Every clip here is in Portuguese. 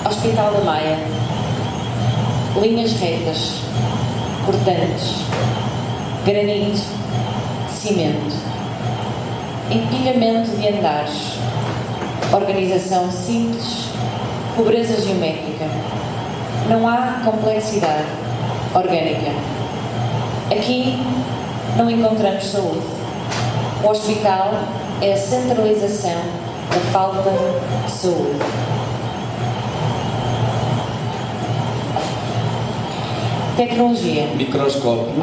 Hospital da Maia. Linhas retas, cortantes, granito, cimento, empilhamento de andares, organização simples, pobreza geométrica. Não há complexidade orgânica. Aqui não encontramos saúde. O hospital é a centralização da falta de saúde. Tecnologia. Microscópio.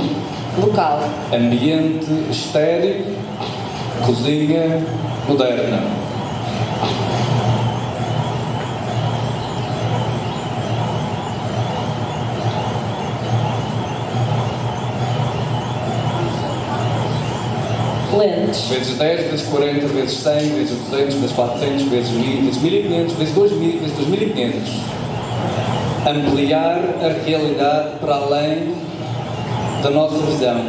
Local. Ambiente estéril. Cozinha moderna. Lentes. Vezes 10, vezes 40, vezes 100, vezes 200, vezes 400, vezes 1000, vezes 1500, vezes 2000, vezes 2500. Ampliar a realidade para além da nossa visão.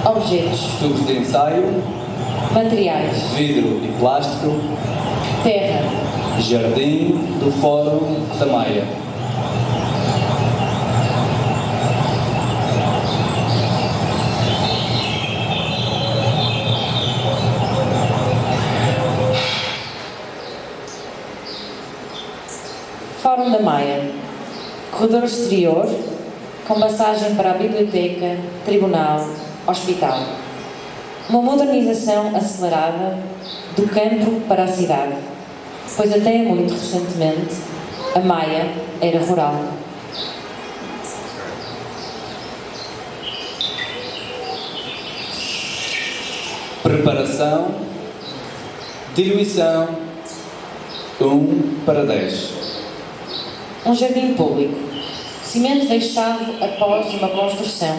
Objetos. Tubos de ensaio, Materiais. vidro e plástico, Terra. jardim do Fórum da Maia. Fórum da Maia. Corredor exterior, com passagem para a biblioteca, tribunal, hospital. Uma modernização acelerada do campo para a cidade, pois até muito recentemente a Maia era rural. Preparação, diluição, 1:10. Um jardim público, cimento deixado após uma construção.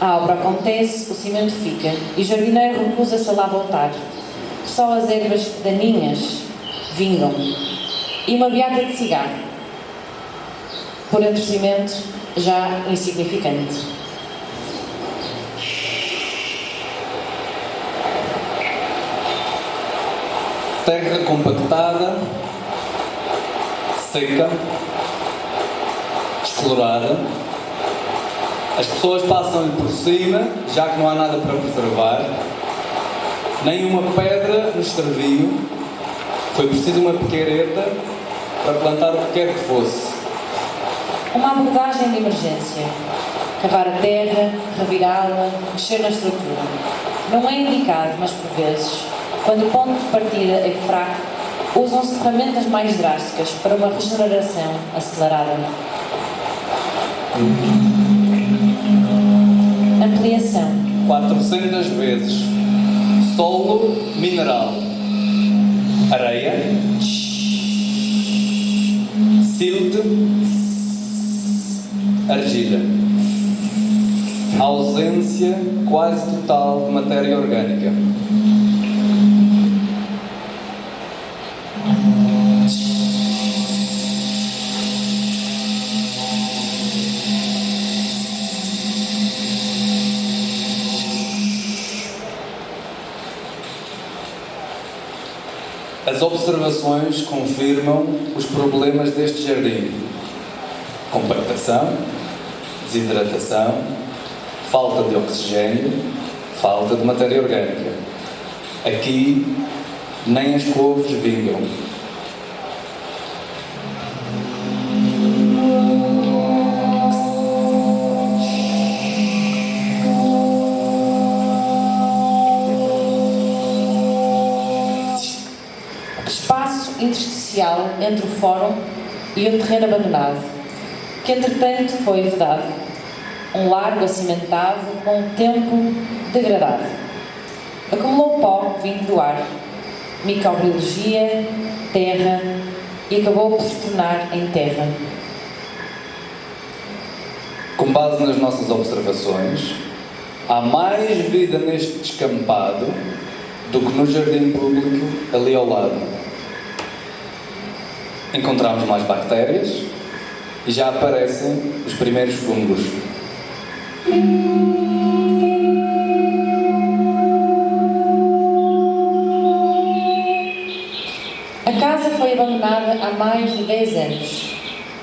A obra acontece, o cimento fica e o jardineiro recusa-se a lá voltar. Só as ervas daninhas vingam e uma beata de cigarro, por entre o cimento já insignificante. Terra compactada, seca, explorada. As pessoas passam-lhe por cima, já que não há nada para preservar. Nem uma pedra nos serviu. Foi preciso uma picareta para plantar o que quer que fosse. Uma abordagem de emergência. Cavar a terra, revirá-la, mexer na estrutura. Não é indicado, mas por vezes, quando o ponto de partida é fraco, usam-se ferramentas mais drásticas para uma regeneração acelerada. Ampliação. 400 vezes. Solo mineral. Areia. Silt. Argila. Ausência quase total de matéria orgânica. As observações confirmam os problemas deste jardim: compactação, desidratação, falta de oxigênio, falta de matéria orgânica. Aqui nem as couves vingam. Espaço intersticial entre o fórum e um terreno abandonado, que entretanto foi vedado. Um largo acimentado com o tempo degradado. Acumulou pó vindo do ar, microbiologia, terra, e acabou por se tornar em terra. Com base nas nossas observações, há mais vida neste descampado do que no jardim público ali ao lado. Encontramos mais bactérias e já aparecem os primeiros fungos.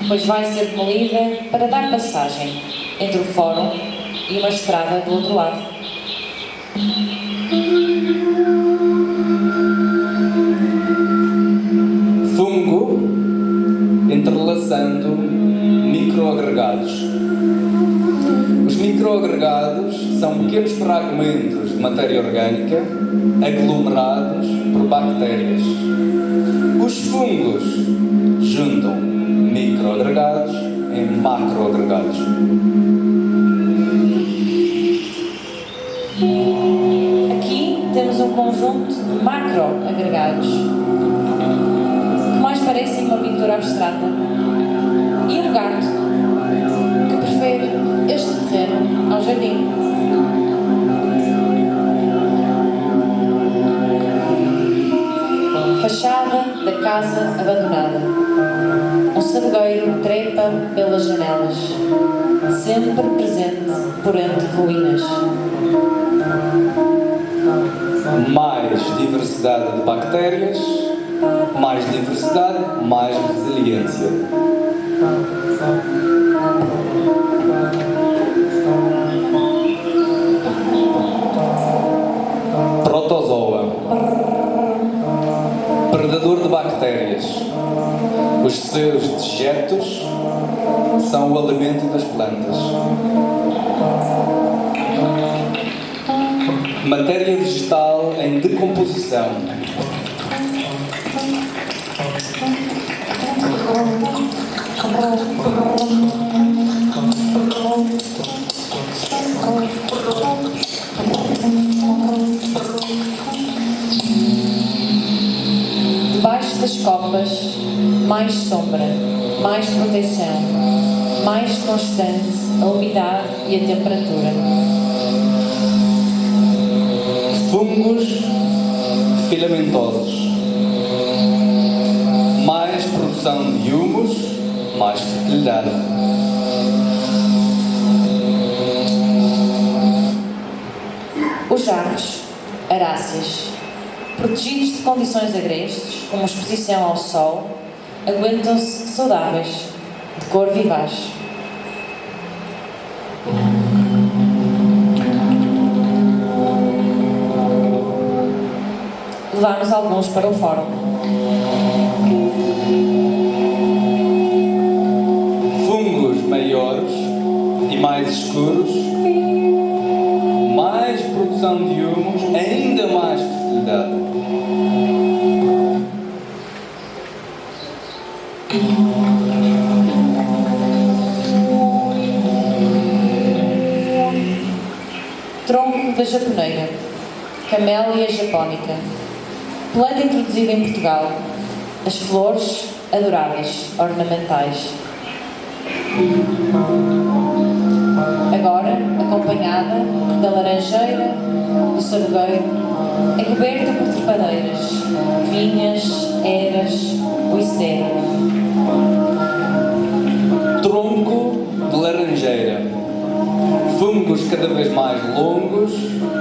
pois vai ser demolida para dar passagem entre o fórum e uma estrada do outro lado. Fungo entrelaçando microagregados. Os microagregados são pequenos fragmentos de matéria orgânica aglomerados por bactérias. Os fungos juntam microagregados em macroagregados. Aqui temos um conjunto de macroagregados que mais parecem uma pintura abstrata e um gato que prefere este terreno ao jardim. Fachada da casa abandonada. Um sabugueiro trepa pelas janelas, sempre presente por entre ruínas. Mais diversidade de bactérias, mais diversidade, mais resiliência. Protozoa. Predador de bactérias. Os seus dejetos são o alimento das plantas. Matéria vegetal em decomposição. Debaixo das copas, mais sombra, mais proteção, mais constante a umidade e a temperatura. Fungos filamentosos. Mais produção de humus, mais fertilidade. Os jarros, aráceas, protegidos de condições agrestes, como exposição ao sol, aguentam-se saudáveis, de cor vivaz. Levámos alguns para o fórum. Fungos maiores e mais escuros, mais produção de humus, ainda mais fertilidade. Tronco da japoneira, Camélia japónica, planta introduzida em Portugal, as flores adoráveis, ornamentais. Agora acompanhada da laranjeira, do sabugueiro, encoberta por trepadeiras, vinhas, eras, o istero. Tronco de laranjeira. Fungos cada vez mais longos,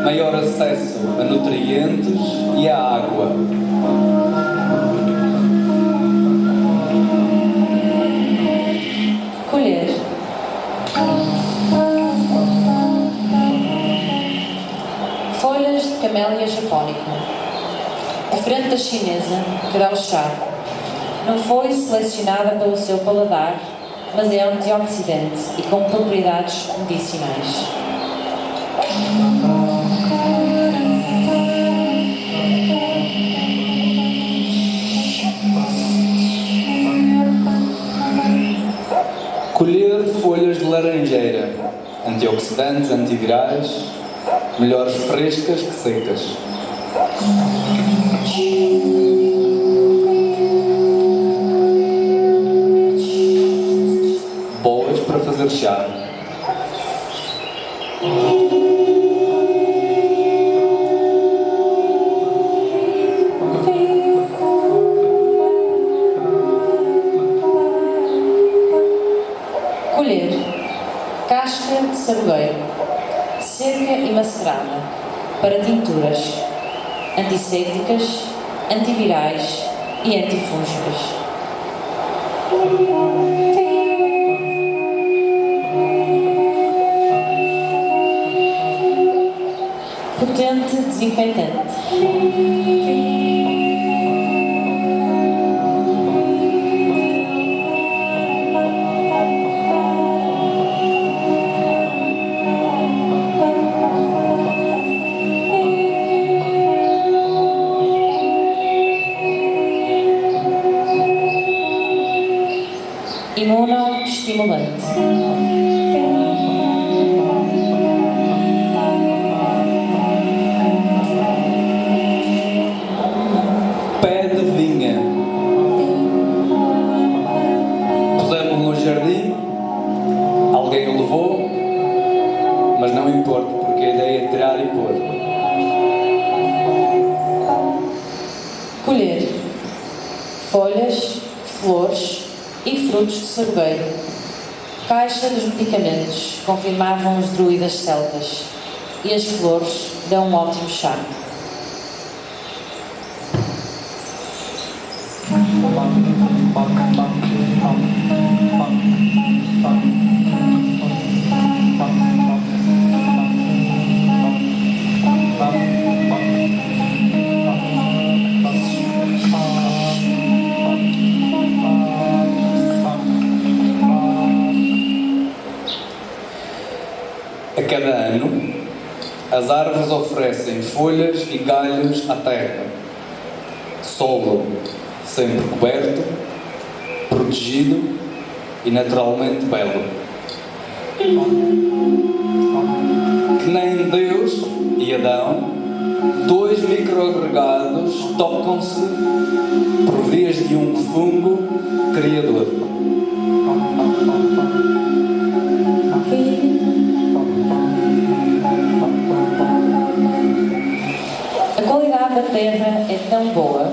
maior acesso a nutrientes e à água. Colher. Folhas de Camélia japónica. Diferente da chinesa, que dá o chá. Não foi selecionada pelo seu paladar, mas é antioxidante e com propriedades medicinais. Colher folhas de laranjeira, antioxidantes, antivirais, melhores frescas que secas. Boas para fazer chá. Colher. Casca de sabugueiro, seca e macerada, para tinturas antissépticas, antivirais e antifúngicas. desinfetante. Imunoestimulante. Pé de vinha. Pusemos no jardim, alguém o levou, mas não importa, porque a ideia é tirar e pôr. Colher folhas, flores e frutos de sorgueiro. Caixa dos medicamentos, confirmavam os druidas celtas. E as flores dão um ótimo chá. A cada ano, as árvores oferecem folhas e galhos à terra. Solo sempre coberto, protegido e naturalmente belo. Que nem Deus e Adão, dois microagregados tocam-se por vias de um fungo criador. A qualidade da terra é tão boa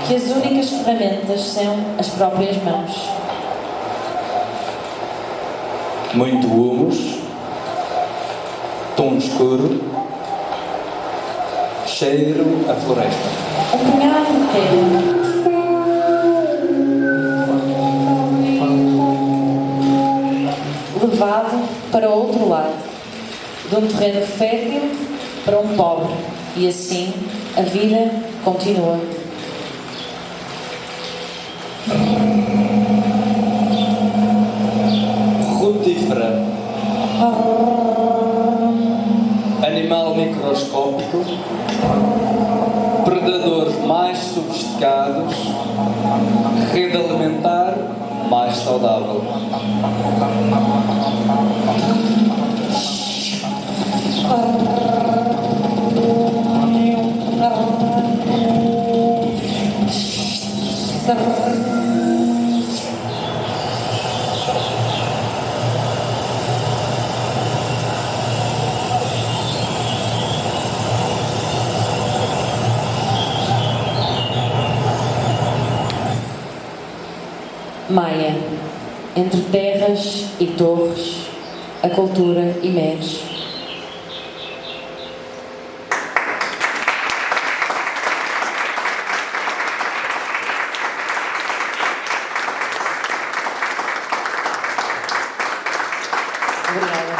que as únicas ferramentas são as próprias mãos. Muito humus, tom escuro, cheiro a floresta. Um punhado de terra levado para o outro lado, de um terreno fértil para um pobre, e assim a vida continua. Frutífera. Animal microscópico. Predadores mais sofisticados. Rede alimentar mais saudável. Maia, entre terras e torres, a cultura emerge. Obrigada.